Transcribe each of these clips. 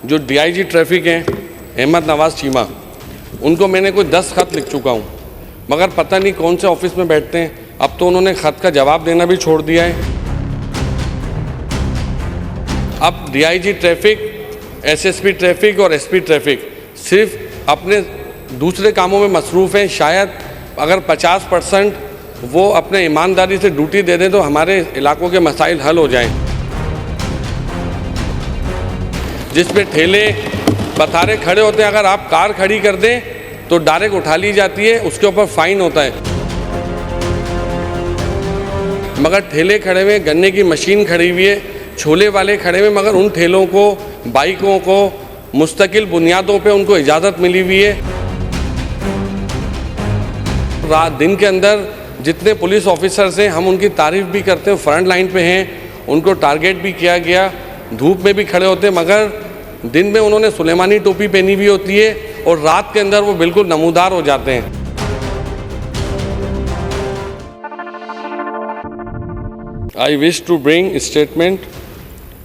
जो DIG traffic हैं अहमद नवाज़ चीमा, उनको मैंने कोई 10 खत लिख चुका हूँ, मगर पता नहीं कौन से ऑफिस में बैठते हैं। अब तो उन्होंने ख़त का जवाब देना भी छोड़ दिया है। अब डीआईजी ट्रैफिक, एसएसपी ट्रैफिक और एसपी ट्रैफिक सिर्फ अपने दूसरे कामों में मसरूफ़ हैं। शायद अगर 50% वो अपने ईमानदारी से ड्यूटी दे दें तो हमारे इलाकों के मसाइल हल हो जाएं। जिस पे ठेले बथारे खड़े होते हैं, अगर आप कार खड़ी कर दें तो डायरेक्ट उठा ली जाती है, उसके ऊपर फाइन होता है। मगर ठेले खड़े हुए, गन्ने की मशीन खड़ी हुई है, छोले वाले खड़े हुए, मगर उन ठेलों को, बाइकों को मुस्तकिल बुनियादों पे उनको इजाज़त मिली हुई है। रात दिन के अंदर जितने पुलिस ऑफिसर्स हैं, हम उनकी तारीफ़ भी करते हैं, फ्रंट लाइन पे हैं, उनको टारगेट भी किया गया, धूप में भी खड़े होते हैं, मगर दिन में उन्होंने सुलेमानी टोपी पहनी हुई होती है और रात के अंदर वो बिल्कुल नमूदार हो जाते हैं। I wish to bring statement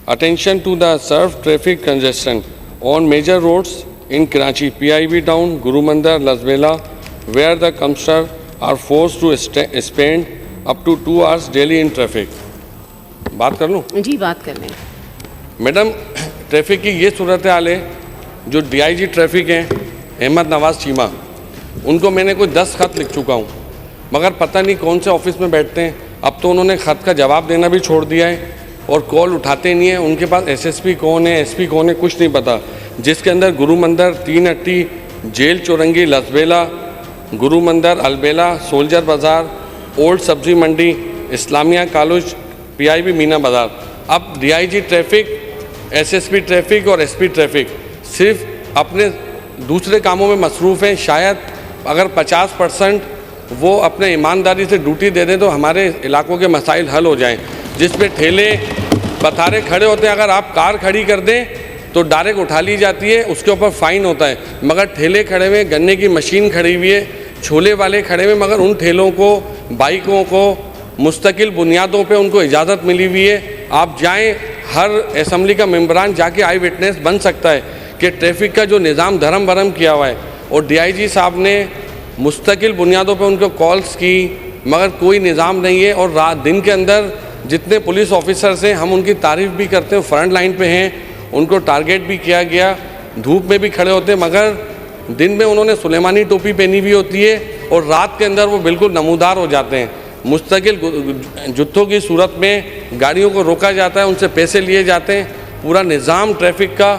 attention to the served traffic congestion on major roads in Karachi, PIB town, Guru Mandar, Lasbela, where the commuters are forced to spend up to 2 hours daily in traffic. बात कर लूँ? जी, बात कर लें। Madam, traffic की ये सूरत हाल है, जो डीआईजी ट्रैफिक हैं अहमद नवाज़ चीमा, उनको मैंने कोई 10 खत लिख चुका हूँ, मगर पता नहीं कौन से ऑफिस में बैठते हैं। अब तो उन्होंने ख़त का जवाब देना भी छोड़ दिया है और कॉल उठाते नहीं हैं। उनके पास एसएसपी कौन है, एसपी कौन है, कुछ नहीं पता। जिसके अंदर गुरु मंदिर, 3 अट्टी, जेल चौरंगी, लसबेला, गुरु मंदिर, अलबेला, सोल्जर बाज़ार, ओल्ड सब्जी मंडी, इस्लामिया कॉलेज, PIB मीना बाज़ार। अब डीआईजी ट्रैफिक, एसएसपी ट्रैफिक और एसपी ट्रैफिक सिर्फ अपने दूसरे कामों में मसरूफ़ हैं। शायद अगर 50% वो अपने ईमानदारी से ड्यूटी दे दें तो हमारे इलाकों के मसाइल हल हो जाएं। जिस पे ठेले बथारे खड़े होते हैं, अगर आप कार खड़ी कर दें तो डायरेक्ट उठा ली जाती है, उसके ऊपर फाइन होता है। मगर ठेले खड़े हुए, गन्ने की मशीन खड़ी हुई है, छोले वाले खड़े हुए, मगर उन ठेलों को, बाइकों को मुस्तकिल बुनियादों पे उनको इजाज़त मिली हुई है। आप जाएं, हर असम्बली का मेंबरान जाके आई विटनेस बन सकता है कि ट्रैफिक का जो निज़ाम धर्म भरम किया हुआ है, और डीआईजी साहब ने मुस्तकिल बुनियादों पे उनको कॉल्स की, मगर कोई निज़ाम नहीं है। और रात दिन के अंदर जितने पुलिस ऑफिसर्स हैं, हम उनकी तारीफ़ भी करते हैं, फ्रंट लाइन पे हैं, उनको टारगेट भी किया गया, धूप में भी खड़े होते हैं, मगर दिन में उन्होंने सुलेमानी टोपी पहनी हुई होती है और रात के अंदर वो बिल्कुल नमूदार हो जाते हैं। मुस्तकिल जुत्थों की सूरत में गाड़ियों को रोका जाता है, उनसे पैसे लिए जाते हैं। पूरा निज़ाम ट्रैफिक का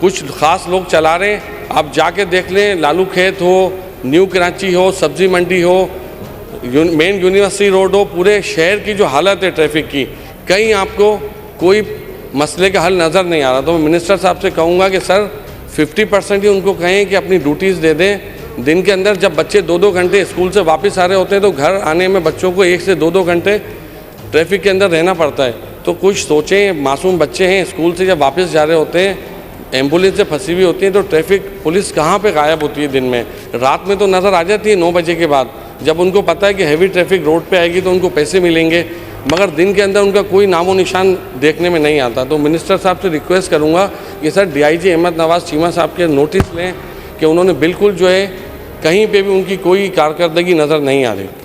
कुछ ख़ास लोग चला रहे हैं। आप जाके देख लें, लालू खेत हो, न्यू कराची हो, सब्ज़ी मंडी हो, मेन यूनिवर्सिटी रोड हो, पूरे शहर की जो हालत है ट्रैफिक की, कहीं आपको कोई मसले का हल नज़र नहीं आ रहा। तो मैं मिनिस्टर साहब से कहूँगा कि सर 50% ही उनको कहें कि अपनी ड्यूटीज़ दे दें। दिन के अंदर जब बच्चे 2-2 घंटे स्कूल से वापस आ रहे होते हैं तो घर आने में बच्चों को 1 से 2-2 घंटे ट्रैफिक के अंदर रहना पड़ता है। तो कुछ सोचें, मासूम बच्चे हैं, स्कूल से जब वापस जा रहे होते हैं, एम्बुलेंस से फंसी हुई होती है, तो ट्रैफिक पुलिस कहाँ पे गायब होती है दिन में? रात में तो नज़र आ जाती है 9 बजे के बाद, जब उनको पता है कि हैवी ट्रैफिक रोड पे आएगी तो उनको पैसे मिलेंगे, मगर दिन के अंदर उनका कोई नामो निशान देखने में नहीं आता। तो मिनिस्टर साहब से रिक्वेस्ट करूँगा कि सर डीआईजी अहमद नवाज़ चीमा साहब के नोटिस लें कि उन्होंने बिल्कुल जो है कहीं पे भी उनकी कोई कारकर्दगी नज़र नहीं आ रही।